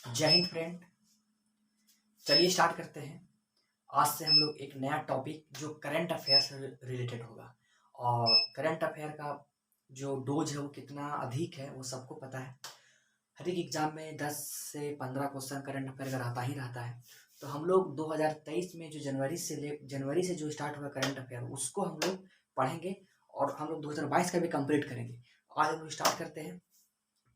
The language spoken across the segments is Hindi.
जय हिंद फ्रेंड। चलिए स्टार्ट करते हैं। आज से हम लोग एक नया टॉपिक जो करंट अफेयर से रिलेटेड होगा। और करंट अफेयर का जो डोज है वो कितना अधिक है वो सबको पता है। हर एक एग्जाम में 10 से 15 क्वेश्चन करंट अफेयर का रहता ही रहता है। तो हम लोग 2023 में जो जनवरी से जो स्टार्ट हुआ करंट अफेयर उसको हम लोग पढ़ेंगे और हम लोग 2022 का भी कंप्लीट करेंगे। आज हम लोग स्टार्ट करते हैं।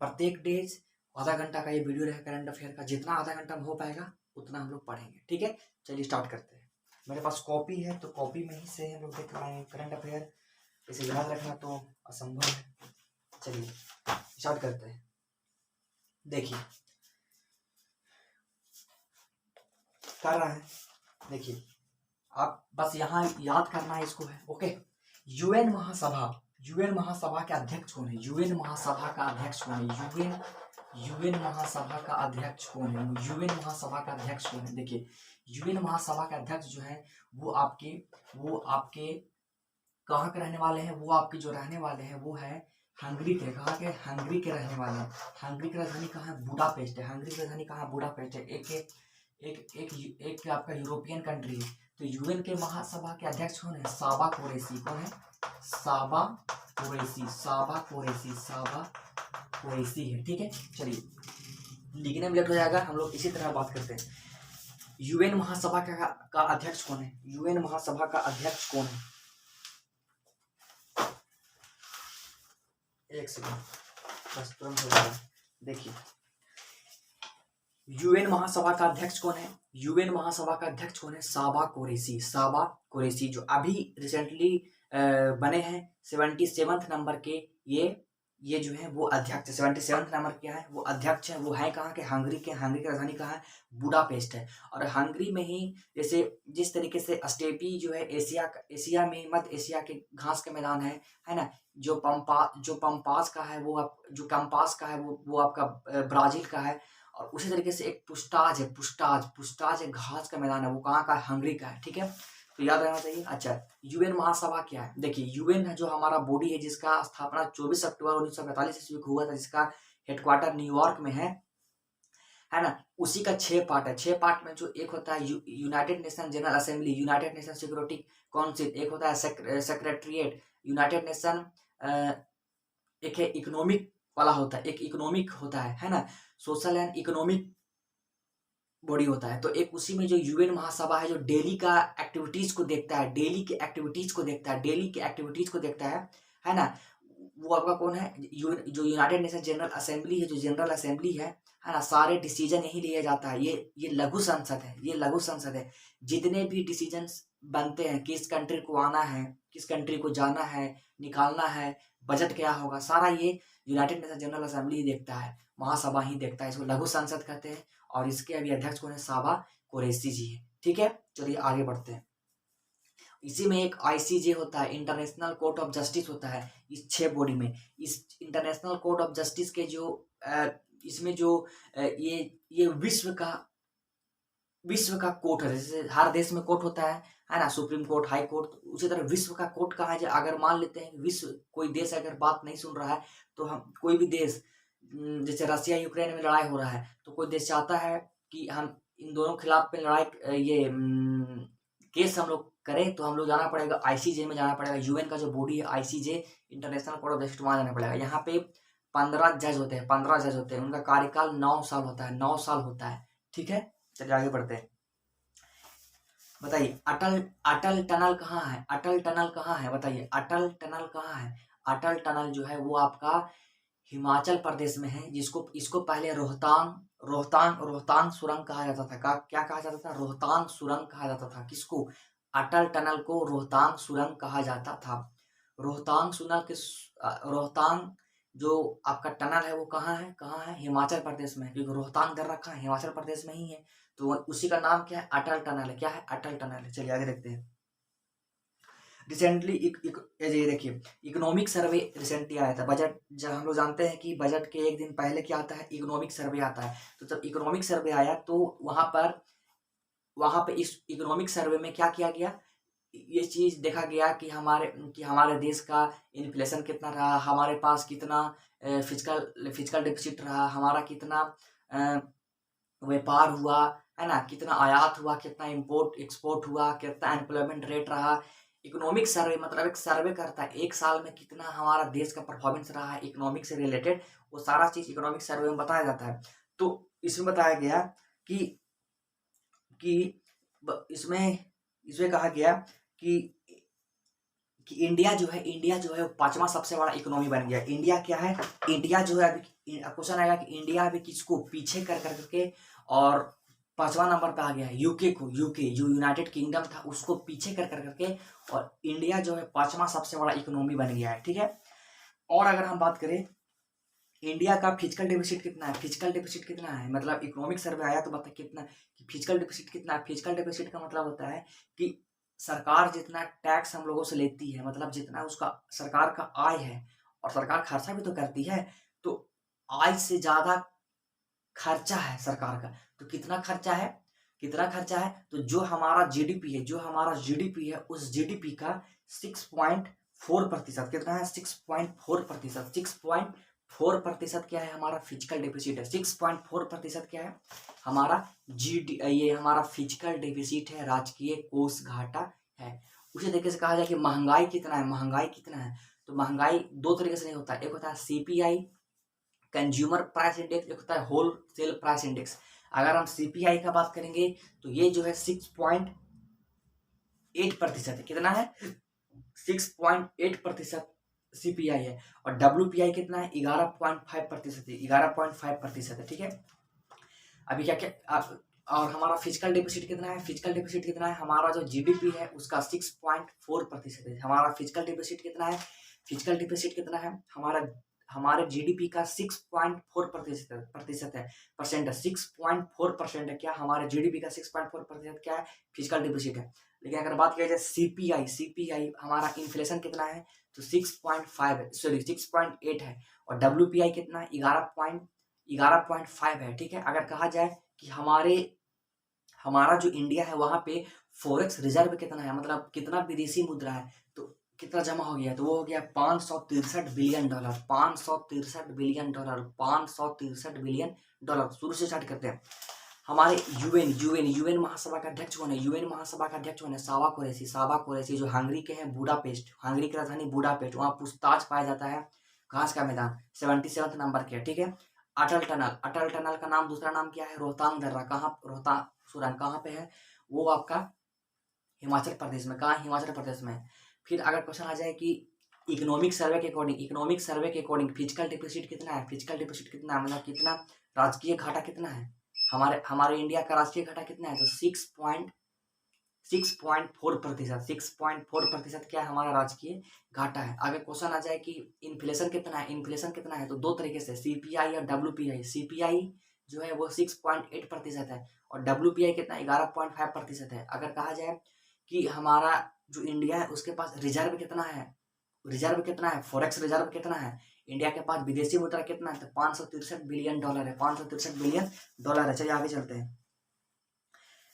प्रत्येक डेज आधा घंटा का ये वीडियो रहेगा करंट अफेयर का। जितना आधा घंटा में हो पाएगा उतना हम लोग पढ़ेंगे, ठीक है। चलिए स्टार्ट करते हैं। मेरे पास कॉपी है तो कॉपी में ही से हम लोग देख पाएंगे करंट अफेयर। इसे याद रखना तो असंभव है। चलिए स्टार्ट करते हैं। देखिए कर रहा है, देखिए आप बस यहाँ याद करना है इसको है, ओके। यूएन महासभा, यूएन महासभा के अध्यक्ष कौन है? यूएन महासभा का अध्यक्ष कौन है? यूएन महासभा का अध्यक्ष कौन है? यूएन महासभा का अध्यक्ष कौन है? देखिए यूएन महासभा का अध्यक्ष जो है वो आपके कहाँ के रहने वाले हैं? वो आपके जो रहने वाले हैं वो है हंगरी के। कहाँ के? हंगरी के रहने वाले हैं। हंगरी की राजधानी कहाँ है? बुडापेस्ट है। हंगरी की राजधानी कहाँ है? बुडापेस्ट है। एक आपका यूरोपियन कंट्री है। तो यूएन के महासभा के अध्यक्ष कौन है? साबा कुरैशी। कौन है? साबा कुरैशी। साबा कुरैशी है, ठीक है। चलिए लिखने में लेट हो जाएगा, हम लोग इसी तरह बात करते हैं। यूएन महासभा का अध्यक्ष कौन है? यूएन महासभा का अध्यक्ष कौन है? एक सेकंड, बस तुरंत हो जाएगा। देखिए यूएन महासभा का अध्यक्ष कौन है? यूएन महासभा का अध्यक्ष कौन है? साबा कुरैशी। साबा कुरैशी जो अभी रिसेंटली बने हैं 77 नंबर के ये जो है वो अध्यक्ष 77 नंबर के हैं, वो अध्यक्ष है। वो है कहाँ के? हंगरी के। हंगरी की राजधानी कहाँ है? बुडापेस्ट है। और हंगरी में ही जैसे जिस तरीके से स्टेपी जो है एशिया में मध्य एशिया के घास के मैदान है ना। जो पंपास का है वो जो कंपास का है वो आपका ब्राजील का है। और उसी तरीके से एक पुस्ताज है। पुस्ताज एक घास का मैदान है, वो कहाँ का है? हंगरी का है, ठीक है। तो याद रहना चाहिए। अच्छा यूएन महासभा क्या है? देखिए यूएन है जो हमारा बॉडी है जिसका स्थापना 24 अक्टूबर 1945 ईस्वी को हुआ था, जिसका हेडक्वार्टर न्यूयॉर्क में है ना। उसी का 6 पार्ट है। 6 पार्ट में जो एक होता है United nation general assembly, United nation security council, एक होता है सेक्रेटरीट, यूनाइटेड नेशन, एक है इकोनॉमिक वाला होता है, एक इकोनॉमिक होता है ना। सोशल एंड इकोनॉमिक बॉडी होता है। तो एक उसी में जो यूएन महासभा है जो डेली का एक्टिविटीज को देखता है, डेली के एक्टिविटीज को देखता है ना। वो आपका कौन है? जो यूनाइटेड नेशन जनरल असेंबली है, जो जनरल असेंबली है ना। सारे डिसीजन यही लिया जाता है। ये लघु संसद है, ये लघु संसद है। जितने भी डिसीजन बनते हैं, किस कंट्री को आना है, किस कंट्री को जाना है, निकालना है, बजट क्या होगा, सारा ये यूनाइटेड नेशन जनरल असेंबली ही देखता है, महासभा ही देखता है। इसको लघु संसद कहते हैं। और इसके अभी अध्यक्ष कौन है? साबा कुरैशी जी है, ठीक है। चलिए आगे बढ़ते हैं। इसी में एक आईसीजे होता है, इंटरनेशनल कोर्ट ऑफ जस्टिस होता है इस 6 बॉडी में। इस इंटरनेशनल कोर्ट ऑफ जस्टिस के जो इसमें जो ये विश्व का कोर्ट है। जैसे हर देश में कोर्ट होता है ना, सुप्रीम कोर्ट, हाई कोर्ट। उसी तरह विश्व का कोर्ट कहा है। अगर मान लेते हैं विश्व कोई देश अगर बात नहीं सुन रहा है तो हम कोई भी देश, जैसे रसिया यूक्रेन में लड़ाई हो रहा है तो कोई देश चाहता है कि हम इन दोनों खिलाफ पे लड़ाई ये केस हम लोग करें, तो हम लोग जाना पड़ेगा आईसीजे में जाना पड़ेगा। यूएन का जो बॉडी है ICJ, international court of justice, वहां जाना पड़ेगा। यहाँ पे 15 जज होते हैं। उनका कार्यकाल 9 साल होता है, 9 साल होता है, ठीक है। चलिए आगे बढ़ते हैं। बताइए अटल टनल कहाँ है? अटल टनल कहाँ है? बताइए अटल टनल कहाँ है? अटल टनल जो है वो आपका हिमाचल प्रदेश में है। इसको पहले रोहतांग सुरंग कहा जाता था। क्या कहा जाता था? रोहतांग सुरंग कहा जाता था। किसको? अटल टनल को रोहतांग सुरंग कहा जाता था। रोहतांग जो आपका टनल है वो कहाँ है? हिमाचल प्रदेश में है, क्योंकि रोहतांग दर रखा है हिमाचल प्रदेश में ही है। तो उसी का नाम क्या है? अटल टनल है। क्या है? अटल टनल है। चलिए आगे देखते हैं। रिसेंटली ये देखिए इकोनॉमिक सर्वे रिसेंटली आया था। बजट जब हम लोग जानते हैं कि बजट के एक दिन पहले क्या आता है? इकोनॉमिक सर्वे आता है। तो जब इकोनॉमिक सर्वे आया तो वहां पे इस इकोनॉमिक सर्वे में क्या किया गया? ये चीज देखा गया कि हमारे देश का इन्फ्लेशन कितना रहा, हमारे पास कितना फिजिकल डेफिसिट रहा, हमारा कितना व्यापार हुआ, है ना, कितना आयात हुआ, कितना इम्पोर्ट एक्सपोर्ट हुआ, कितना एम्प्लॉयमेंट रेट रहा। इकोनॉमिक सर्वे मतलब एक सर्वे करता है एक साल में कितना हमारा देश का परफॉर्मेंस रहा है इकोनॉमिक से रिलेटेड, वो सारा चीज़ इकोनॉमिक सर्वे में बताया जाता है। तो इसमें बताया गया कि इसमें इसमें कहा गया कि इंडिया जो है वो पांचवा सबसे बड़ा इकोनॉमी बन गया। इंडिया क्या है, इंडिया जो है अभी क्वेश्चन आएगा कि इंडिया अभी किसको पीछे कर करके और पांचवा नंबर पे आ गया है यूके को। यूके जो यूनाइटेड किंगडम था उसको पीछे कर करके और इंडिया जो है पांचवा सबसे बड़ा इकोनॉमी बन गया है, ठीक है। और अगर हम बात करें इंडिया का फिजिकल डेफिसिट कितना है, फिजिकल डेफिसिट कितना है, मतलब इकोनॉमिक सर्वे आया तो बता कितना कि फिजिकल डेफिसिट कितना है। फिजिकल डेफिसिट का मतलब होता है कि सरकार जितना टैक्स हम लोगों से लेती है, मतलब जितना उसका सरकार का आय है, और सरकार खर्चा भी तो करती है, तो आय से ज्यादा खर्चा है सरकार का। तो कितना खर्चा है, कितना खर्चा है, तो जो हमारा जीडीपी है, जो हमारा जीडीपी है उस जीडीपी का 6.4% कितना है, 6.4%, 6.4% क्या है हमारा फिजिकल डेफिसिट है। 6.4% क्या है हमारा ये हमारा फिजिकल डेफिसिट है, राजकीय कोष घाटा है। उसी तरीके से कहा जाए कि महंगाई कितना है, महंगाई कितना है, तो महंगाई दो तरीके से नहीं होता, एक होता है सीपीआई कंज्यूमर प्राइस इंडेक्स, एक होता है होल सेल प्राइस इंडेक्स। अगर हम सीपीआई का बात करेंगे तो ये जो है 6.8% है, कितना है 6.8% सीपीआई है। और डब्ल्यूपीआई कितना है 11.5% है, 11.5% है, ठीक है। अभी क्या क्या और हमारा फिजिकल डेफिसिट कितना है, फिजिकल डेफिसिट कितना है, हमारा जो जीडीपी है उसका 6.4% है। हमारा फिजिकल डेफिसिट कितना है, फिजिकल डेफिसिट कितना है हमारा, हमारे जीडीपी का 6.4% है, परसेंट है, 6.4% है क्या हमारे जीडीपी का 6.4% क्या है फिजिकल डेफिसिट है। लेकिन अगर बात किया जाए सीपीआई, सीपीआई हमारा इन्फ्लेशन कितना है, तो 6.5 है, सॉरी 6.8 है। और डब्ल्यूपीआई कितना है 11.5 है, ठीक है। अगर कहा जाए कि हमारा जो इंडिया है वहां पे फॉरेक्स रिजर्व कितना है, मतलब कितना विदेशी मुद्रा है, तो कितना जमा हो गया, तो वो हो गया 563 billion dollar, 563 billion dollar, 563 billion dollar. शुरू से स्टार्ट करते हैं। हमारे यूएन महासभा का अध्यक्ष कौन है, यूएन महासभा का अध्यक्ष कौन है, साबा कुरैशी जो हंगरी के हैं, बुडापेस्ट, हंगरी की राजधानी बुडापेस्ट, वहां पूछताछ पाया जाता है, घास का मैदान 77 नंबर के, ठीक है। अटल टनल, अटल टनल का नाम दूसरा नाम क्या है, रोहतांग दर्रा, कहाँ रोहतांग सुरंग कहाँ पे है, वो आपका हिमाचल प्रदेश में, कहाँ हिमाचल प्रदेश में। फिर अगर क्वेश्चन आ जाए कि इकोनॉमिक सर्वे के अकॉर्डिंग, इकोनॉमिक सर्वे के अकॉर्डिंग फिजिकल डेफिसिट कितना है, फिजिकल डेफिसिट कितना है, मतलब कितना राजकीय घाटा कितना है, हमारे इंडिया का राजकीय घाटा कितना है, तो 6.4%, 6.4% क्या है हमारा राजकीय घाटा है। अगर क्वेश्चन आ जाए कि इन्फ्लेशन कितना है, इन्फ्लेशन कितना है, तो दो तरीके से सीपीआई और डब्ल्यूपीआई। सीपीआई जो है वो 6.8% है और डब्ल्यूपीआई कितना 11.5% है। अगर कहा जाए कि हमारा जो इंडिया है उसके पास रिजर्व कितना है, रिजर्व कितना है, फॉरेक्स रिजर्व कितना है, इंडिया के पास विदेशी मुद्रा कितना है, तो 563 बिलियन डॉलर है, 563 बिलियन डॉलर है। चलिए आगे चलते हैं।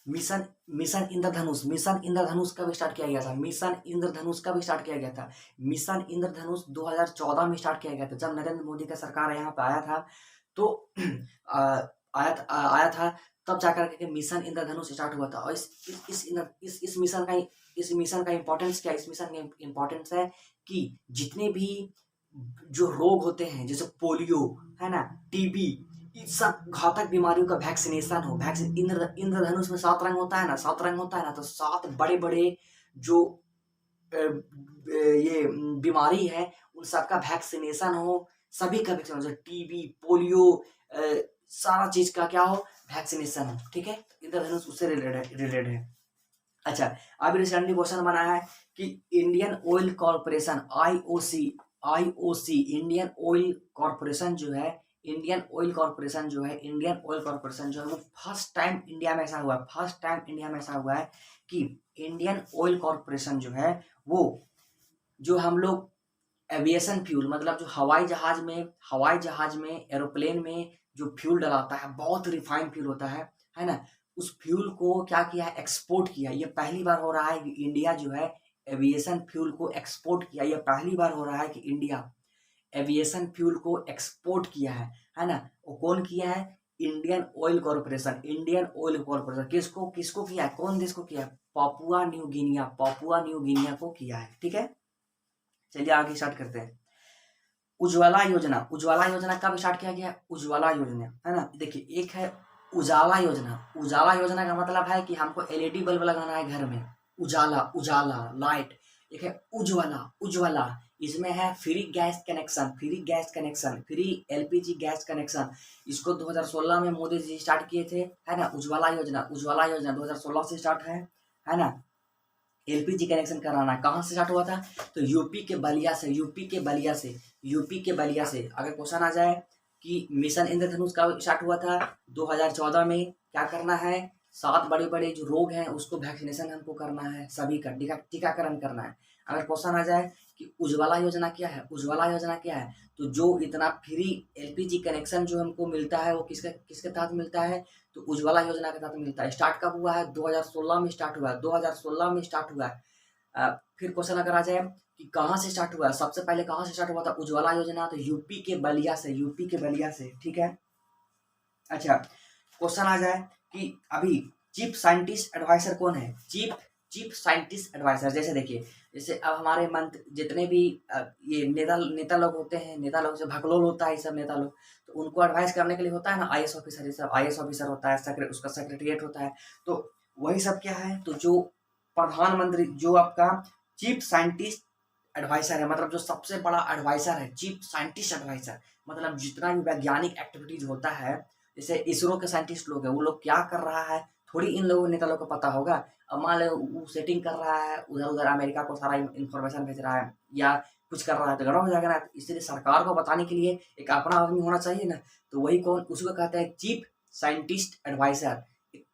मिशन मिशन इंद्रधनुष, मिशन इंद्रधनुष कब स्टार्ट किया गया था, मिशन इंद्रधनुष कब स्टार्ट किया गया था, मिशन इंद्रधनुष 2014 में स्टार्ट किया गया था, जब नरेंद्र मोदी का सरकार यहाँ पे आया था, तो आया था, तब जाकर के मिशन इंद्रधनुष स्टार्ट हुआ था। और इस मिशन का इंपॉर्टेंस क्या है, इस मिशन का इंपॉर्टेंस है कि जितने भी जो रोग होते हैं जैसे पोलियो है ना, टीबी, इस सब घातक बीमारियों का वैक्सीनेशन हो। वैक्सीन इंद्रधनुष में 7 रंग होता है ना, 7 रंग होता है ना, तो 7 बड़े बड़े जो ये बीमारी है उन सबका वैक्सीनेशन हो, सभी का वैक्सीन हो, टीबी पोलियो सारा चीज का क्या हो वैक्सीनेशन हो, ठीक है। इंद्रधनुष उससे रिलेटेड है। अच्छा, अब रिसेंटली क्वेश्चन बना है कि Indian oil corporation IOC Indian oil corporation जो है, इंडियन ऑयल कॉर्पोरेशन जो है वो फर्स्ट टाइम इंडिया में ऐसा हुआ है, फर्स्ट टाइम इंडिया में ऐसा हुआ है कि इंडियन ऑयल कॉर्पोरेशन जो है वो जो हम लोग एविएशन फ्यूल, मतलब जो हवाई जहाज में एरोप्लेन में जो फ्यूल डलाता है बहुत रिफाइंड फ्यूल होता है ना, उस फ्यूल को क्या किया है एक्सपोर्ट किया। ये पहली बार हो रहा है कि इंडिया जो है एविएशन फ्यूल को एक्सपोर्ट किया, ये पहली बार हो रहा है कि इंडिया एविएशन फ्यूल को एक्सपोर्ट किया है ना। वो कौन किया है, Indian oil corporation, Indian oil corporation किसको किसको किया है, कौन देश को किया है, Papua new Guinea, Papua new Guinea को किया है। ठीक है, चलिए आगे स्टार्ट करते हैं। उज्ज्वला योजना, उज्ज्वला योजना कब स्टार्ट किया गया, उज्ज्वला योजना, है ना। देखिए एक है उजाला योजना, उजाला योजना का मतलब है कि हमको एलईडी बल्ब लगाना है घर में, उजाला, उजाला लाइट। एक है उज्ज्वला, उज्ज्वला इसमें है free gas connection, free gas connection, free LPG gas connection. इसको 2016 में मोदी जी स्टार्ट किए थे, है ना। उज्ज्वला योजना, उज्ज्वला योजना 2016 से स्टार्ट है ना। एलपीजी कनेक्शन कराना कहाँ से स्टार्ट हुआ था, तो यूपी के बलिया से, यूपी के बलिया से, यूपी के बलिया से। अगर क्वेश्चन आ जाए कि मिशन इंद्रधनुष का स्टार्ट हुआ था 2014 में, क्या करना है, 7 बड़े बड़े जो रोग हैं उसको वैक्सीनेशन हमको करना है, सभी का टीकाकरण करना है। अगर क्वेश्चन आ जाए कि उज्ज्वला योजना क्या है, उज्ज्वला योजना क्या है, तो जो इतना फ्री एलपीजी कनेक्शन जो हमको मिलता है वो किसके किसके तहत मिलता है, तो उज्ज्वला योजना के तहत मिलता है। स्टार्ट कब हुआ है, 2016 में स्टार्ट हुआ है, 2016 में स्टार्ट हुआ है। फिर क्वेश्चन अगर आ जाए कि कहाँ से स्टार्ट हुआ है, सबसे पहले कहाँ से स्टार्ट हुआ था उज्ज्वला योजना, तो यूपी के बलिया से, यूपी के बलिया से। ठीक है, अच्छा क्वेश्चन आ जाए कि अभी चीफ साइंटिस्ट एडवाइजर कौन है, चीफ साइंटिस्ट एडवाइजर। जैसे देखिए, जैसे अब हमारे मंत्री जितने भी ये नेता लोग होते हैं, नेता लोग जो भगलोल होता है, ये सब नेता लोग, तो उनको एडवाइस करने के लिए होता है ना आईएएस ऑफिसर, ये सब आईएएस ऑफिसर होता है, उसका सेक्रेटरिएट होता है। तो वही सब क्या है, तो जो प्रधानमंत्री, जो आपका चीफ साइंटिस्ट एडवाइजर है, मतलब जो सबसे बड़ा एडवाइजर है, चीफ साइंटिस्ट एडवाइजर, मतलब जितना भी वैज्ञानिक एक्टिविटीज होता है, जैसे इसरो के साइंटिस्ट लोग हैं, वो लोग क्या कर रहा है थोड़ी इन लोगों नेता लोग को पता होगा। अब मान लो वो सेटिंग कर रहा है उधर उधर, अमेरिका को सारा इन्फॉर्मेशन भेज रहा है या कुछ कर रहा है, तो गड़बड़ हो जाएगा ना। इसलिए सरकार को बताने के लिए एक अपना आदमी होना चाहिए ना, तो वही कौन, उसको कहते हैं चीफ साइंटिस्ट एडवाइजर।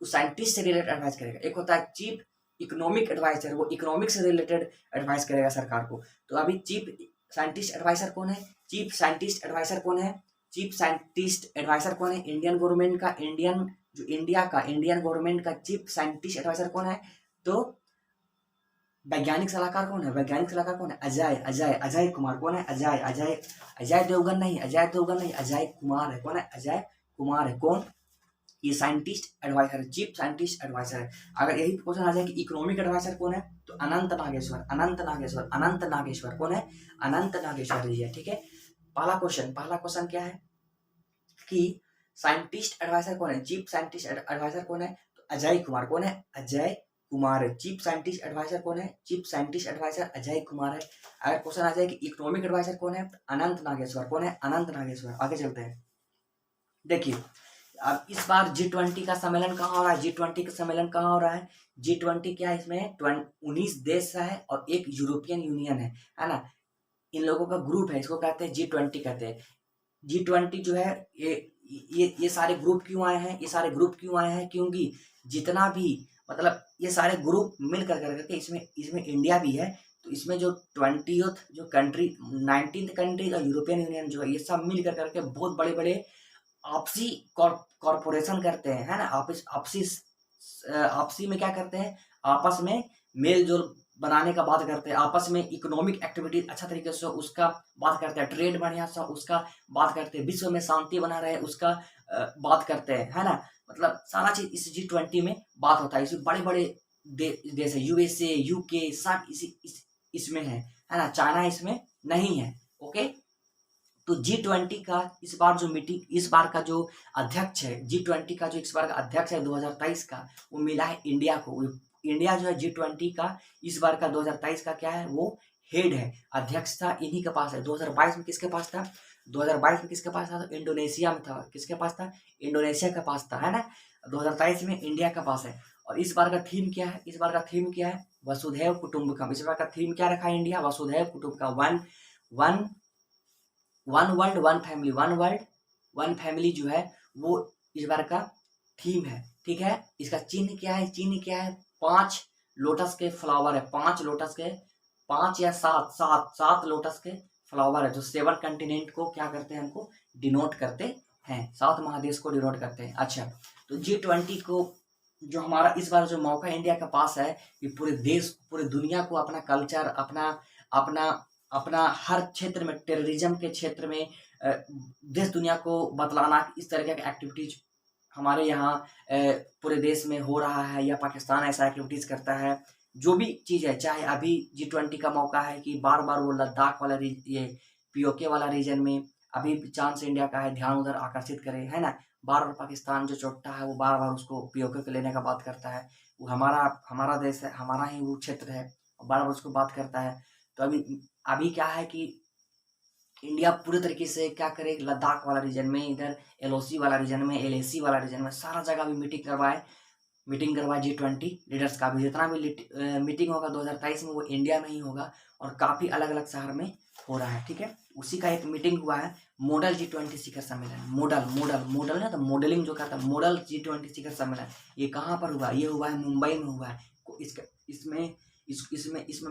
साइंटिस्ट से रिलेटेड एडवाइस करेगा। एक होता है चीफ इकोनॉमिक एडवाइजर, वो इकोनॉमिक से रिलेटेड एडवाइस करेगा सरकार को। तो अभी चीफ साइंटिस्ट एडवाइजर कौन है, चीफ साइंटिस्ट एडवाइजर कौन है, चीफ साइंटिस्ट एडवाइजर कौन है, इंडियन गवर्नमेंट का, इंडियन गवर्नमेंट का चीफ साइंटिस्ट एडवाइजर कौन है, तो वैज्ञानिक सलाहकार कौन है, वैज्ञानिक सलाहकार कौन है, अजय कुमार। कौन है, अजय देवगन नहीं, अजय कुमार है। कौन है, अजय कुमार है। कौन, ये साइंटिस्ट एडवाइजर है, चीफ साइंटिस्ट एडवाइजर है। अगर यही क्वेश्चन आ जाए कि इकोनॉमिक एडवाइजर कौन है, तो अनंत नागेश्वर। कौन है, अनंत नागेश्वर जी है। ठीक है, पहला क्वेश्चन क्या है कि साइंटिस्ट एडवाइजर कौन है, चीफ साइंटिस्ट एडवाइजर कौन है, तो अजय कुमार। कौन है, अजय कुमार है। चीफ साइंटिस्ट एडवाइजर कौन है, chief scientist adviser Ajay Kumar है। अगर क्वेश्चन आ जाए कि इकोनॉमिक एडवाइजर कौन है, तो अनंत नागेश्वर। कौन है, अनंत नागेश्वर। आगे चलते हैं, देखिए अब इस बार G20 का सम्मेलन कहाँ हो रहा है, G20 का सम्मेलन कहाँ हो रहा है, G20 क्या है, इसमें 19 देश है और एक यूरोपियन यूनियन है ना। इन लोगों का ग्रुप है, इसको कहते हैं G20 कहते हैं। G20 जो है ये सारे ग्रुप क्यों आए हैं, ये सारे ग्रुप क्यों आए हैं, क्योंकि जितना भी मतलब ये सारे ग्रुप मिल कर करके इसमें इंडिया भी है, तो इसमें जो 20th जो कंट्री, 19th कंट्री और यूरोपियन यूनियन जो है, ये सब मिल कर करके बहुत बड़े बड़े आपसी कॉर्पोरेशन करते हैं, है ना। आपसी में क्या करते हैं, आपस में मेल जोल बनाने का बात करते हैं, आपस में इकोनॉमिक एक्टिविटी अच्छा तरीके से उसका बात करते हैं, ट्रेड बढ़िया सा उसका बात करते हैं, विश्व में शांति बना रहे उसका बात करते हैं, है ना। मतलब सारा चीज इस G20 में बात होता है। इसमें बड़े बड़े देश है, यूएसए, यूके, सब इसमें है ना। चाइना इसमें नहीं है। ओके, तो G20 का इस बार जो मीटिंग, इस बार का जो अध्यक्ष है, G20 का जो इस बार का अध्यक्ष है 2023 का, वो मिला है इंडिया को। इंडिया जो है G20 का इस बार का 2023 का क्या है, वो हेड है, अध्यक्ष था इन्हीं के पास है। 2022 में किसके पास था, 2022 में किसके पास था, तो इंडोनेशिया में था। किसके पास था, इंडोनेशिया के पास था, है ना। 2023 में इंडिया के पास है। और इस बार का थीम क्या है, इस बार का थीम क्या है, वसुधैव कुटुंबकम। इस बार का थीम क्या रखा है इंडिया, वसुधैव कुटुंबकम, one world one family, one world one family जो है वो इस बार का थीम है। ठीक है, इसका चिन्ह क्या है, 5 लोटस के फ्लावर है, 5 लोटस के, 5 या 7 लोटस के फ्लावर है, जो 7 कंटिनेंट को क्या करते हैं, हमको डिनोट करते हैं, 7 महादेश को डिनोट करते हैं। अच्छा, तो G20 को जो हमारा इस बार जो मौका इंडिया के पास है कि पूरे देश, पूरे दुनिया को अपना कल्चर, अपना हर क्षेत्र में, टेररिज्म के क्षेत्र में देश दुनिया को बतलाना, इस तरह के एक्टिविटीज हमारे यहाँ पूरे देश में हो रहा है या पाकिस्तान ऐसा एक्टिविटीज़ करता है, जो भी चीज़ है, चाहे अभी G20 का मौका है कि बार-बार वो लद्दाख वाला ये पीओके वाला रीजन में अभी चांस इंडिया का है, ध्यान उधर आकर्षित करे, है ना? बार-बार पाकिस्तान जो चोटता है, वो बार-बार उसको पीओके को लेने का बात करता है। वो हमारा देश है, हमारा ही वो क्षेत्र है, बार-बार उसको बात करता है। तो अभी क्या है कि इंडिया पूरे तरीके से क्या करे, लद्दाख वाला रीजन में, इधर एलओसी वाला रीजन में, एलएसी वाला रीजन में, सारा जगह भी मीटिंग करवाए G20 लीडर्स का भी। जितना भी मीटिंग होगा 2023 में, वो इंडिया में ही होगा और काफ़ी अलग अलग शहर में हो रहा है, ठीक है। उसी का एक मीटिंग हुआ है, मॉडल G20 शिखर सम्मेलन। मॉडल ना, तो मॉडलिंग जो कहता है, मॉडल G20 शिखर सम्मेलन, ये कहाँ पर हुआ? ये हुआ है मुंबई में हुआ है। इसमें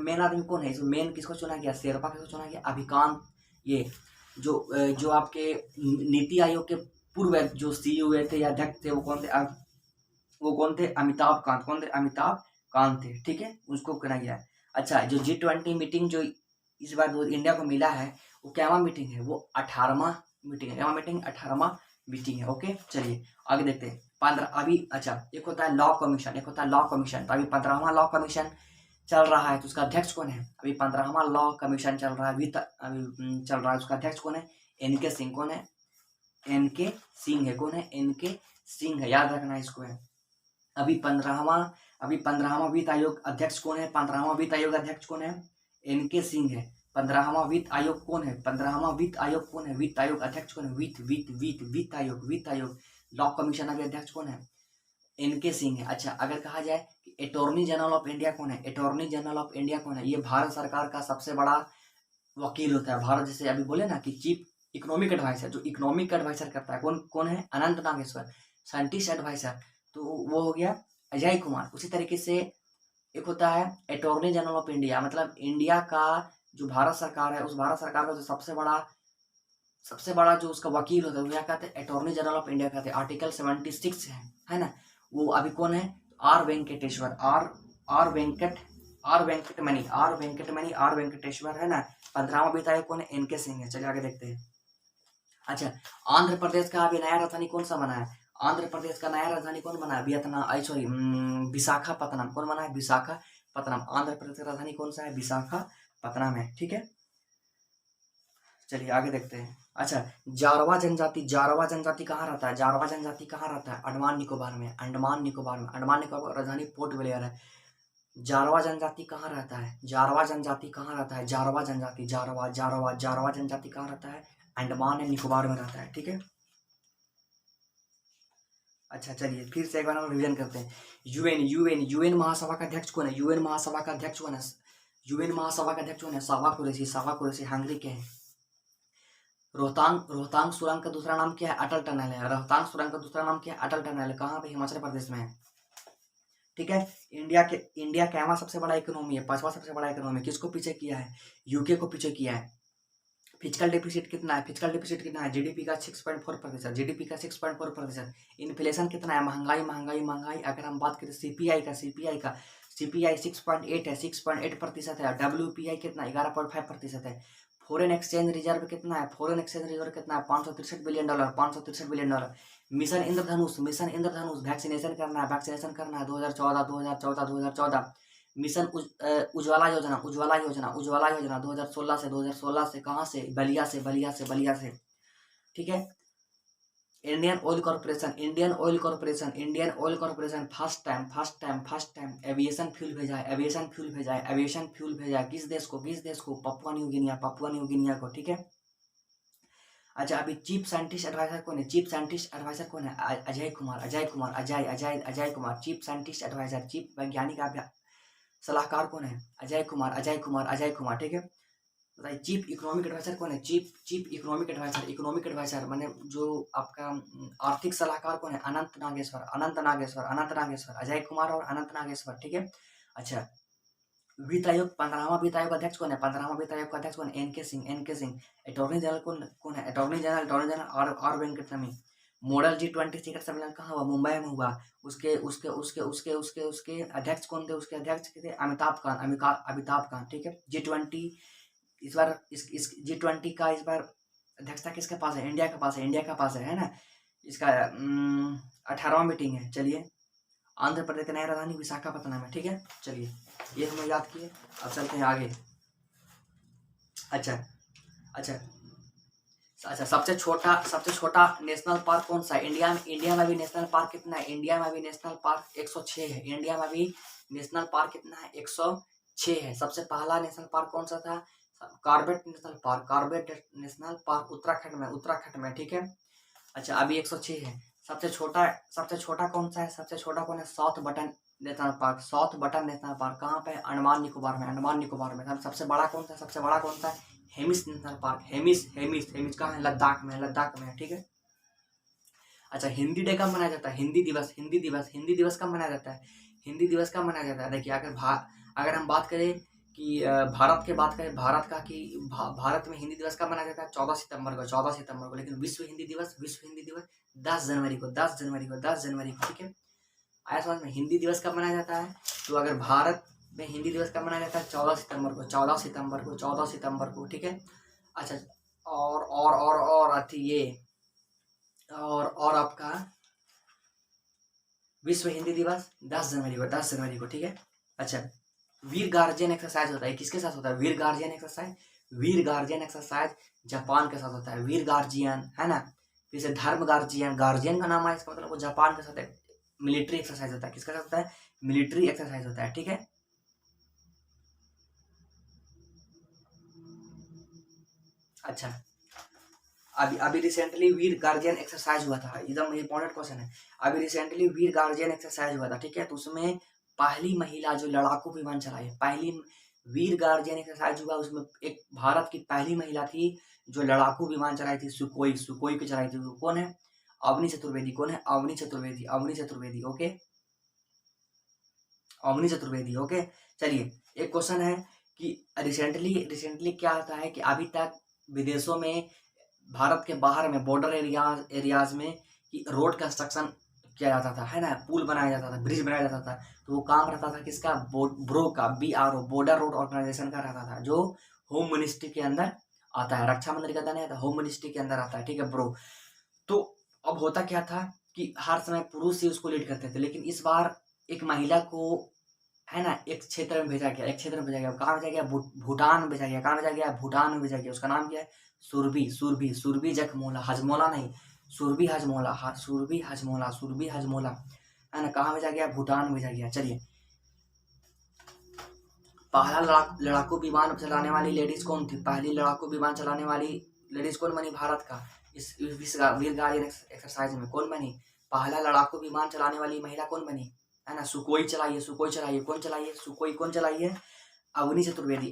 मेन आदमी कौन है? इसमें मेन किसको चुना गया? शेरपा किसको चुना गया? अभिकांत। ये जो आपके नीति आयोग के पूर्व जो सीईओ हुए थे या अध्यक्ष थे, वो कौन थे? अमिताभ कांत। कौन थे? अमिताभ कांत थे, ठीक है, उसको चुना गया। अच्छा, जो G20 मीटिंग जो इस बार जो इंडिया को मिला है, वो क्यावा मीटिंग है? वो 18वां मीटिंग है। क्यावा मीटिंग? 18वां मीटिंग है। ओके, चलिए आगे देखते हैं। 15 अभी, अच्छा, एक होता है लॉ कमीशन, एक होता है लॉ कमीशन। तो अभी 15वां लॉ कमीशन चल रहा है, तो उसका अध्यक्ष कौन है? अभी 15वां लॉ कमीशन चल रहा है, अभी चल रहा है, उसका अध्यक्ष कौन है? NK सिंह। कौन है? NK सिंह है। कौन है? NK सिंह है, याद रखना इसको है। अभी 15वां वित्त आयोग अध्यक्ष कौन है? 15वां वित्त आयोग अध्यक्ष कौन है? NK सिंह है। 15वां वित्त आयोग कौन है? 15वां वित्त आयोग कौन है? वित्त आयोग अध्यक्ष कौन है? वित्त आयोग लॉ कमीशन अभी अध्यक्ष कौन है? NK सिंह है। अच्छा, अगर कहा जाए कि अटॉर्नी जनरल ऑफ इंडिया कौन है? अटॉर्नी जनरल ऑफ इंडिया कौन है? ये भारत सरकार का सबसे बड़ा वकील होता है। भारत, जैसे अभी बोले ना कि चीफ इकोनॉमिक एडवाइजर, जो इकोनॉमिक एडवाइजर करता है, कौन है? अनंत नागेश्वर। साइंटिस्ट एडवाइजर, तो वो हो गया अजय कुमार। उसी तरीके से एक होता है अटॉर्नी जनरल ऑफ इंडिया, मतलब इंडिया का जो भारत सरकार है, उस भारत सरकार का जो सबसे बड़ा जो उसका वकील होता है, वो क्या कहते हैं? अटॉर्नी जनरल ऑफ इंडिया कहते हैं। आर्टिकल 76 है ना? वो अभी कौन है? आर वेंकटेश्वर। आर वेंकटेश्वर है ना? 15वां वित्त आयोग कौन है? NK सिंह है। चलिए आगे देखते हैं। अच्छा, आंध्र प्रदेश का अभी नया राजधानी कौन सा बना है? आंध्र प्रदेश का नया राजधानी कौन बना है? विशाखापत्तनम। कौन बना है? विशाखापत्तनम। आंध्र प्रदेश का राजधानी कौन सा है? विशाखापत्तनम है, ठीक है। चलिए आगे देखते हैं। अच्छा, जारवा जनजाति कहाँ रहता है? जारवा जनजाति कहाँ रहता है? अंडमान निकोबार में। अंडमान निकोबार राजधानी पोर्ट ब्लेयर है। जारवा जनजाति कहाँ रहता है? जारवा जनजाति कहाँ रहता है? जारवा जनजाति कहाँ रहता है? अंडमान एंड निकोबार में रहता है, ठीक है। अच्छा, चलिए फिर से एक बार हम रिवीजन करते हैं। यूएन महासभा का अध्यक्ष कौन है? यूएन महासभा का अध्यक्ष कौन है? सावा कुरैशी हंगरी के हैं। रोहतांग सुरंग का दूसरा नाम क्या है? अटल टनल है। रोहतांग सुरंग का दूसरा नाम क्या है? अटल टनल है। कहाँ पे? हिमाचल प्रदेश में है, ठीक है। इंडिया कैवा सबसे बड़ा इकोनॉमी है? 5वां सबसे बड़ा इकोनॉमी। किसको पीछे किया है? यूके को पीछे किया है। फिजिकल डेफिसिट कितना है? जीडीपी का 6.4%। इन्फ्लेशन कितना है? महंगाई। अगर हम बात करें सीपीआई का 6.8 है, 6.8% है। WPI कितना? 11.5% है। फॉरेन एक्सचेंज रिजर्व कितना है? 563 बिलियन डॉलर। मिशन इंद्रधनुष वैक्सीनेशन करना है 2014। मिशन उज्ज्वला योजना 2016 से कहाँ से? बलिया से, ठीक है। Indian oil corporation first time aviation fuel भेजा है। किस देश को? पपुआ न्यू गिनिया को, ठीक है। अच्छा, अभी चीफ साइंटिस्ट एडवाइजर कौन है? Ajay Kumar. Chief scientist adviser, chief वैज्ञानिक सलाहकार कौन है? अजय कुमार, ठीक है। बताइए चीफ इकोनॉमिक एडवाइजर कौन है? चीफ इकोनॉमिक एडवाइजर माने जो आपका आर्थिक सलाहकार कौन है? अनंत नागेश्वर। अजय कुमार और अनंत नागेश्वर, ठीक है। अच्छा, वित्त आयोग 15वां वित्त आयोग अध्यक्ष कौन है? 15वां वित्त आयोग का अध्यक्ष कौन है? NK सिंह। अटॉर्नी जनरल कौन है? Attorney general R Venkataswamy. Model G20 शिखर सम्मेलन कहाँ हुआ? मुंबई में हुआ। उसके अध्यक्ष कौन थे? उसके अध्यक्ष थे अमिताभ कांत, ठीक है। G20 इस बार G20 का इस बार अध्यक्षता किसके पास है? इंडिया के पास है, है ना। इसका 18वां मीटिंग है। चलिए, आंध्र प्रदेश की नई राजधानी विशाखापत्तनम है। ठीक है, चलिए ये हमें याद किए। अब चलते हैं आगे। अच्छा अच्छा अच्छा, सबसे छोटा नेशनल पार्क कौन सा है? इंडिया में भी नेशनल पार्क कितना है? इंडिया में भी नेशनल पार्क 106 है। इंडिया में भी नेशनल पार्क कितना है? 106 है। सबसे पहला नेशनल पार्क कौन सा था? कॉर्बेट नेशनल पार्क उत्तराखंड में। ठीक है, अच्छा अभी 106 है। सबसे छोटा कौन सा है? सबसे छोटा कौन है? साउथ बटन नेशनल पार्क कहाँ पे? अंडमान निकोबार में। सबसे बड़ा कौन सा? सबसे बड़ा कौन सा है? Hemis national park. हेमिस कहाँ है? लद्दाख में है। ठीक है, अच्छा हिंदी डे कब मनाया जाता है? हिंदी दिवस कब मनाया जाता है? देखिए, अगर हम बात करें कि भारत का कि भारत में हिंदी दिवस कब मनाया जाता है? 14 सितंबर को। लेकिन विश्व हिंदी दिवस 10 जनवरी को। ठीक है, आया समझ में? हिंदी दिवस कब मनाया जाता है? तो अगर भारत में हिंदी दिवस कब मनाया जाता है? 14 सितंबर को। ठीक है, अच्छा और ये और आपका विश्व हिंदी दिवस 10 जनवरी को। ठीक है, अच्छा वीर गार्जियन एक्सरसाइज होता है, किसके साथ होता है? वीर गार्जियन एक्सरसाइज जापान के साथ होता है। वीर गार्जियन है ना, जैसे धर्म गार्जियन का नाम है, इसका मतलब वो जापान के साथ है। मिलिट्री एक्सरसाइज होता है, किसके साथ होता है? मिलिट्री एक्सरसाइज होता है। ठीक है, अच्छा अभी रिसेंटली वीर गार्जियन एक्सरसाइज हुआ था, एकदम इंपॉर्टेंट क्वेश्चन है। अभी रिसेंटली वीर गार्जियन एक्सरसाइज हुआ था। ठीक है, तो उसमें पहली महिला जो लड़ाकू विमान चलाई, पहली वीर गार्जियन एक्सरसाइज हुआ, उसमें एक भारत की पहली महिला थी जो लड़ाकू विमान चलाई थी। सुकोई की चलाई थी। वो कौन है? अवनी चतुर्वेदी। अवनी चतुर्वेदी। ओके, ओके, चलिए एक क्वेश्चन है कि रिसेंटली क्या होता है कि अभी तक विदेशों में, भारत के बाहर में, बॉर्डर एरियाज में कि रोड कंस्ट्रक्शन किया जाता था, है ना, पुल बनाया जाता था, ब्रिज बनाया जाता था। तो वो काम रहता था किसका? ब्रो का, BRO, बॉर्डर रोड ऑर्गेनाइजेशन का रहता था, जो होम मिनिस्ट्री के अंदर आता है। रक्षा मंत्री का अंदर नहीं आता, होम मिनिस्ट्री के अंदर आता है। ठीक है ब्रो। तो अब होता क्या था कि हर समय पुरुष ही उसको लीड करते थे, लेकिन इस बार एक महिला को, है ना, एक क्षेत्र में भेजा गया। कहाँ भेजा गया? भूटान भेजा गया। भूटान में भेजा गया। उसका नाम क्या है? सुरभि जखमोला, हजमोला नहीं, सुरभि हजमोला, है ना। कहाँ भेजा गया? भूटान में भेजा गया। चलिए, पहला लड़ाकू विमान चलाने वाली लेडीज कौन थी? पहली लड़ाकू विमान चलाने वाली लेडीज कौन बनी भारत का? इस वीर गार्जियन एक्सरसाइज में कौन बनी? पहला लड़ाकू विमान चलाने वाली महिला कौन बनी? है ना, सुकोई चलाई है। कौन चलाई है? अवनी चतुर्वेदी।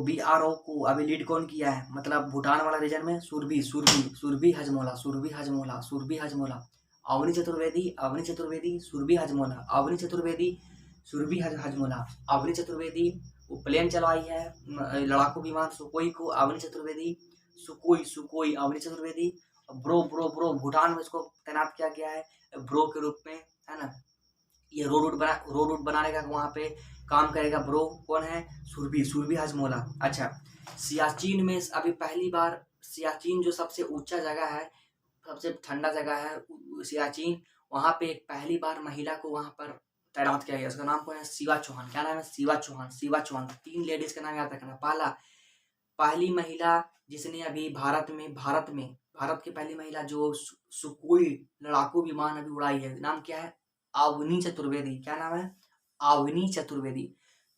BRO को अभी लीड कौन किया है? मतलब भूटान वाला रीजन में सुरभि हजमोला। अवनी चतुर्वेदी, अवनी चतुर्वेदी वो प्लेन चलवाई है, लड़ाकू विमान सुकोई को। अवनी चतुर्वेदी, अवनी चतुर्वेदी। ब्रो भूटान में इसको तैनात किया गया है ब्रो के रूप में, है ना। ये रोड रूट बनाने का वहाँ पे काम करेगा ब्रो। कौन है? सुरभि हजमोला। अच्छा, सियाचिन में अभी पहली बार, सियाचिन जो सबसे ऊंचा जगह है, सबसे ठंडा जगह है सियाचिन, वहाँ पे पहली बार महिला को वहाँ पर तैनात किया गया। उसका नाम कौन है? शिवा चौहान। क्या नाम है? शिवा चौहान। 3 लेडीज का नाम याद रखना। पहली महिला जिसने अभी भारत की पहली महिला जो सुकोई लड़ाकू विमान अभी उड़ाई है, नाम क्या है? अवनी चतुर्वेदी। क्या नाम है? अवनी चतुर्वेदी।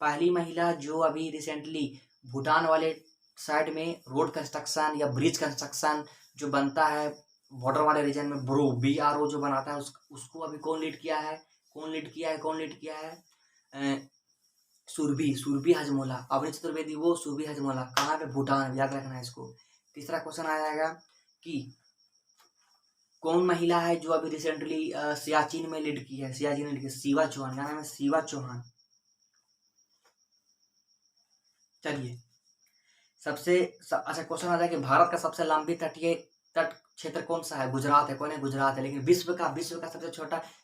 पहली महिला जो अभी रिसेंटली भूटान वाले साइड में रोड कंस्ट्रक्शन या ब्रिज कंस्ट्रक्शन जो बनता है बॉर्डर वाले रीजन में, BRO जो बनाता है, उसको अभी कौन लीड किया है? सुरभि हजमोला। अवनी चतुर्वेदी वो, सुरभि हजमोला। कहाँ पे? भूटान। याद रखना है इसको। तीसरा क्वेश्चन आ जाएगा कि कौन महिला है जो अभी रिसेंटली सियाचिन में लीड की है? शिवा चौहान। क्या नाम है? शिवा चौहान। चलिए, अच्छा क्वेश्चन आ जाए कि भारत का सबसे लंबी तट क्षेत्र कौन सा है? गुजरात है। कौन है? गुजरात है। लेकिन विश्व का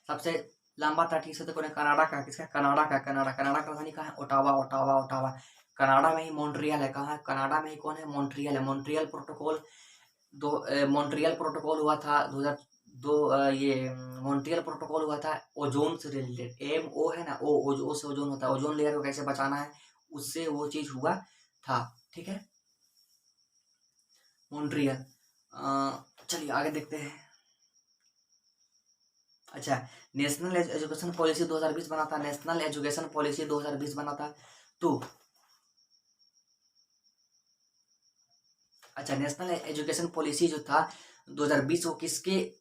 सबसे लंबा तटीय क्षेत्र कौन है? कनाडा का। किसका? कनाडा का राजधानी कहाँ है? ओटावा। कनाडा में ही मॉन्ट्रियल है। कहाँ? कनाडा में ही कौन है? मॉन्ट्रियल है। मॉन्ट्रियल प्रोटोकॉल मॉन्ट्रियल प्रोटोकॉल हुआ था 2002। ये मॉन्ट्रियल प्रोटोकॉल हुआ था ओजोन से रिलेटेड। MO है ना, ओ से ओजोन होता है। ओजोन लेयर को कैसे बचाना है, उससे वो चीज हुआ था। ठीक है, मॉन्ट्रियल। चलिए आगे देखते हैं। अच्छा, नेशनल एजुकेशन पॉलिसी 2020 बना था। नेशनल एजुकेशन पॉलिसी 2020 बना था। तो अच्छा, नेशनल एजुकेशन पॉलिसी जो था 2020, वो किसके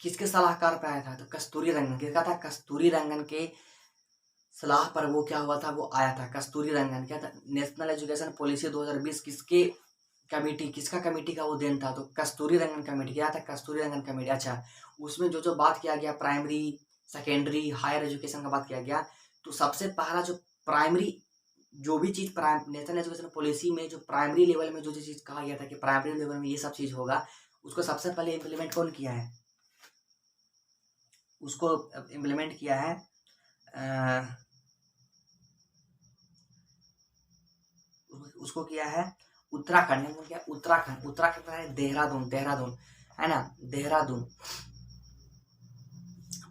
किसके सलाहकार पे आया था? तो कस्तूरी रंगन। किसका था? कस्तूरी रंगन के सलाह पर वो क्या हुआ था, वो आया था। कस्तूरी रंगन क्या था? नेशनल एजुकेशन पॉलिसी 2020 किसके कमेटी, किसका कमेटी का वो देन था? तो कस्तूरी रंगन कमेटी। क्या था? कस्तूरी रंगन कमेटी। अच्छा, उसमें जो जो बात किया गया, प्राइमरी, सेकेंडरी, हायर एजुकेशन का बात किया गया, तो सबसे पहला जो प्राइमरी, जो भी चीज नेशनल एजुकेशन पॉलिसी में जो प्राइमरी लेवल में जो चीज कहा गया था कि प्राइमरी लेवल में ये सब चीज होगा, उसको सबसे पहले इम्प्लीमेंट कौन किया है? उसको इम्प्लीमेंट किया है उसको किया है उत्तराखंड ने। क्या? उत्तराखंड। उत्तराखंड का है देहरादून। देहरादून है ना, देहरादून।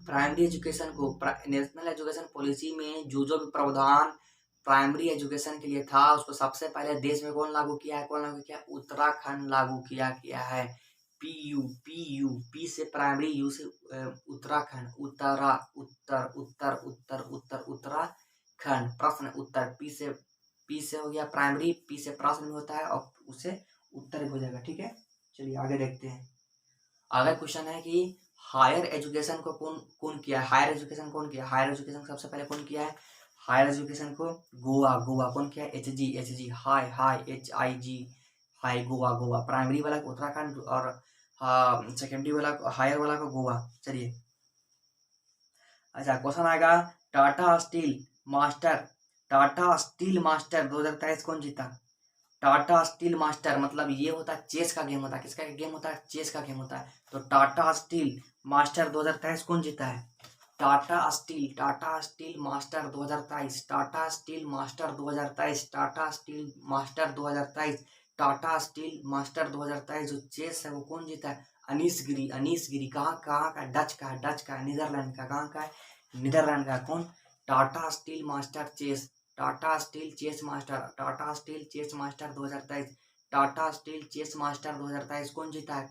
प्राइमरी एजुकेशन को नेशनल एजुकेशन पॉलिसी में जो जो भी प्रावधान प्राइमरी एजुकेशन के लिए था, उसको सबसे पहले देश में कौन लागू किया है? कौन लागू किया? उत्तराखंड लागू किया है। पी से प्राइमरी, यू से उत्तराखंड। उत्तराखंड। प्रश्न उत्तर। पी से हो गया प्राइमरी, पी से प्रश्न में होता है और उससे उत्तर हो जाएगा। ठीक है, चलिए आगे देखते हैं। अगला क्वेश्चन है कि हायर एजुकेशन को कौन कौन किया है? हायर एजुकेशन कौन किया? हायर एजुकेशन सबसे पहले कौन किया है? हायर एजुकेशन को गोवा कौन किया है? H G high HIG high, Goa. Primary वाला को उत्तराखंड और सेकेंडरी वाला को, हायर वाला को गोवा। चलिए, अच्छा क्वेश्चन आएगा। टाटा स्टील मास्टर 2023 कौन जीता? टाटा स्टील मास्टर मतलब ये होता है चेस का गेम होता है। किसका गेम होता है? चेस का गेम होता है। तो टाटा स्टील मास्टर 2023 कौन जीता है? Tata Steel master 2023। Tata Steel master 2023। Tata Steel master 2023। Tata Steel master 2023 जो चेस है वो कौन जीता है? अनीस गिरी। कहाँ कहाँ का? डच का, नीदरलैंड का। कहाँ का है? नीदरलैंड का। कौन? Tata Steel master chess. Tata Steel chess master 2023। Tata Steel chess master 2023 कौन जीता है?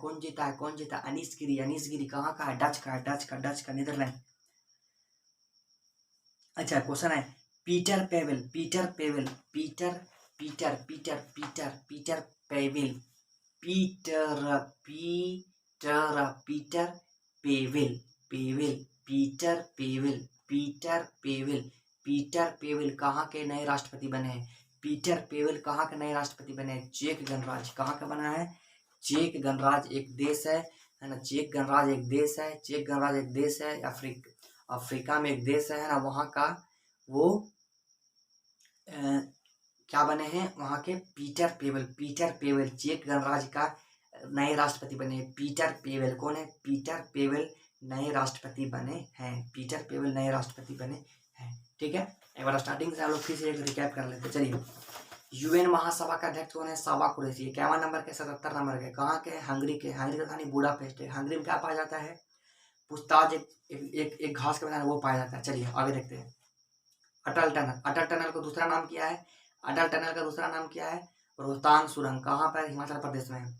अनीस गिरी। कहाँ का है? डच का, नीदरलैंड। अच्छा क्वेश्चन है। Peter Pavel Peter Pavel Peter Peter Peter Peter Peter Pavel Peter Peter Peter Pavel Pavel Peter Pavel Peter Pavel Peter Pavel कहाँ के नए राष्ट्रपति बने हैं? पीटर पेवेल कहाँ के नए राष्ट्रपति बने हैं? चेक गणराज्य। कहाँ का बना है? चेक गणराज्य एक देश है ना। चेक गणराज्य एक देश है। चेक गणराज्य एक देश है। अफ्रीका में एक देश है ना, वहाँ का वो क्या बने हैं वहाँ के? पीटर पेवेल चेक गणराज्य का नए राष्ट्रपति बने हैं। पीटर पेवेल कौन है? पीटर पेवेल नए राष्ट्रपति बने हैं। पीटर पेवेल नए राष्ट्रपति बने हैं। ठीक है, एक बार स्टार्टिंग से हम लोग फिर से एक रिकैप कर लेते। चलिए, UN महासभा का अध्यक्ष कौन है? साबा कुरैशी। 51 नंबर के, 77 नंबर के। कहाँ के? हंगरी के। हंगरी का राजधानी बुडापेस्ट है। हंगरी में क्या पाया जाता है? पूछताछ एक घास के मैदान वो पाया जाता है। चलिए आगे देखते हैं। अटल टनल को दूसरा नाम क्या है? अटल टनल का दूसरा नाम क्या है? रोहतांग सुरंग। कहाँ पर? हिमाचल प्रदेश में।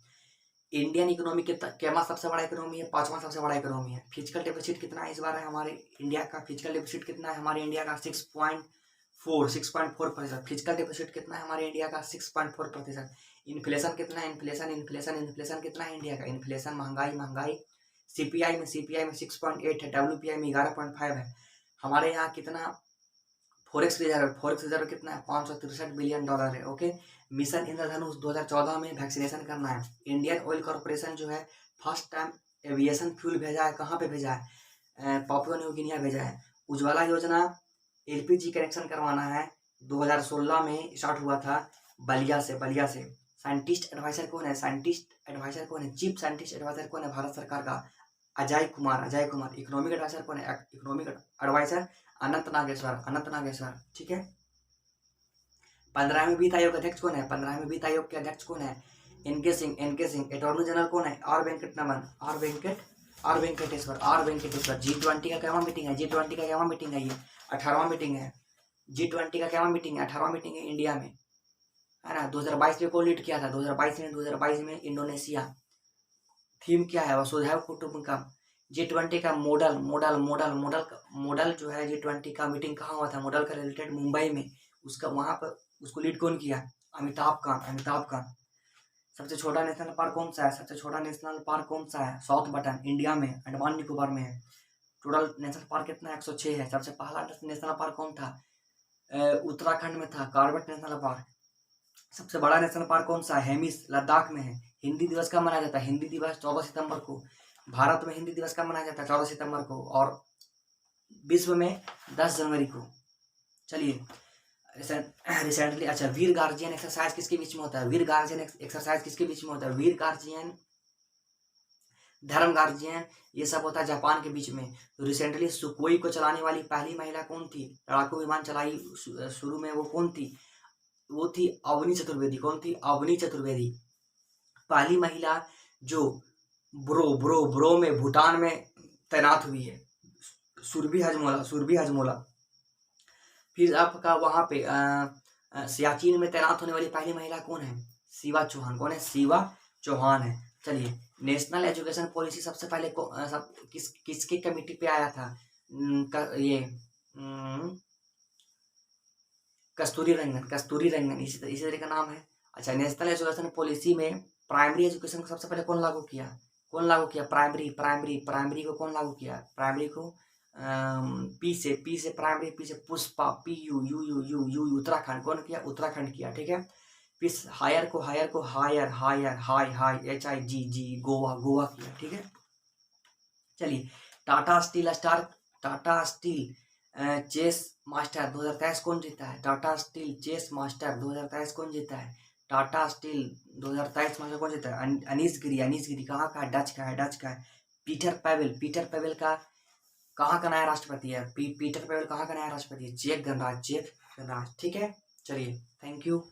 इंडियन इकोनॉमी केमा सबसे बड़ा इकोनॉमी है? 5वां सबसे बड़ा इकोनॉमी है। फिजिकल डेफिसिट कितना है इस बार है हमारे इंडिया का? फिजिकल डेफिसिट कितना है हमारे इंडिया का? 6.4%। फिजिकल डेफिसिट कितना है हमारे इंडिया का? 6.4%। इन्फ्लेशन कितना है? इन्फ्लेशन कितना है इंडिया का? इन्फ्लेशन महंगाई सीपीआई में 6.8 है। WPI में 11.5 है। हमारे यहाँ कितना फॉरेक्स रिजर्व कितना है? 563 बिलियन डॉलर है। ओके, मिशन इंद्रधनुष 2014 में वैक्सीनेशन करना है। इंडियन ऑयल कॉर्पोरेशन जो है फर्स्ट टाइम एविएशन फ्यूल भेजा है। कहाँ पे भेजा है? पापुआ न्यू गिनिया भेजा है। उज्ज्वला योजना LPG कनेक्शन करवाना है। 2016 में स्टार्ट हुआ था बलिया से। साइंटिस्ट एडवाइजर कौन है? चीफ साइंटिस्ट एडवाइजर कौन है भारत सरकार का? अजय कुमार। इकोनॉमिक एडवाइजर कौन है? इकोनॉमिक एडवाइजर अनंत नागेश्वर। ठीक है, 15वें वित्त आयोग के अध्यक्ष कौन है? 15वें वित्त आयोग के अध्यक्ष कौन है? एनके सिंह। अटॉर्नी जनरल कौन है? आर वेंकटेश्वर। G20 का क्या मीटिंग है? G20 का क्या मीटिंग है? ये 18वां मीटिंग है। G20 का क्या मीटिंग है? 18वां मीटिंग है इंडिया में, है ना। 2022 में कौन लीड किया था? 2022 में इंडोनेशिया। थीम क्या है? वसुधैव कुटुंबकम। G20 का मॉडल जो है G20 का मीटिंग कहाँ हुआ था? मॉडल का रिलेटेड मुंबई में। उसका वहां पर उसको लीड कौन किया? अमिताभ कांत। सबसे छोटा नेशनल पार्क कौन सा है? सबसे छोटा नेशनल पार्क कौन सा है? साउथ बटन, इंडिया में, अंडमान निकोबार में है। टोटल नेशनल पार्क कितना? 106 है। सबसे पहला नेशनल पार्क कौन था? उत्तराखंड में था, कॉर्बेट नेशनल पार्क। सबसे बड़ा नेशनल पार्क कौन सा है? हेमिस, लद्दाख में है। हिंदी दिवस कब मनाया जाता है? हिंदी दिवस 14 सितंबर को। भारत में हिंदी दिवस कब मनाया जाता है? 14 सितंबर को। और विश्व में 10 जनवरी को। चलिए, रिसेंटली अच्छा, वीर गार्जियन एक्सरसाइज किसके बीच में होता है? वीर गार्जियन एक्सरसाइज किसके बीच में होता है? वीर गार्जियन, धर्म गार्जियन, ये सब होता है जापान के बीच में। तो रिसेंटली सुकोई को चलाने वाली पहली महिला कौन थी? लड़ाकू विमान चलाई शुरू में, वो कौन थी? वो थी अवनी चतुर्वेदी। कौन थी? अवनी चतुर्वेदी। पहली महिला जो ब्रो में, भूटान में तैनात हुई है। सुरभि हजमोला। फिर आपका वहां पे सियाचिन में तैनात होने वाली पहली महिला कौन है? शिवा चौहान। कौन है? शिवा चौहान है। चलिए, नेशनल एजुकेशन पॉलिसी सबसे पहले किसके कमेटी पे आया था? ये कस्तूरी रंगन इसी तरह का नाम है। अच्छा, नेशनल एजुकेशन पॉलिसी में प्राइमरी एजुकेशन को सबसे पहले कौन लागू किया? प्राइमरी को कौन लागू किया? प्राइमरी को पी से प्राइमरी, पी से पुष्पा, PU उत्तराखंड। कौन किया? उत्तराखंड किया, ठीक है। फिर हायर को HIG गोवा किया, ठीक है। चलिए, टाटा स्टील चेस मास्टर 2023 कौन जीता है? टाटा स्टील चेस मास्टर 2023 कौन जीता है? टाटा स्टील 2023 मास्टर कौन जीता है? अनीस गिरी कहाँ का है? डच का है। पीटर पेवेल का कहाँ का नया राष्ट्रपति है? पीटर पेवेल कहाँ का नया राष्ट्रपति है? चेक गणराज्य, ठीक है। चलिए, थैंक यू।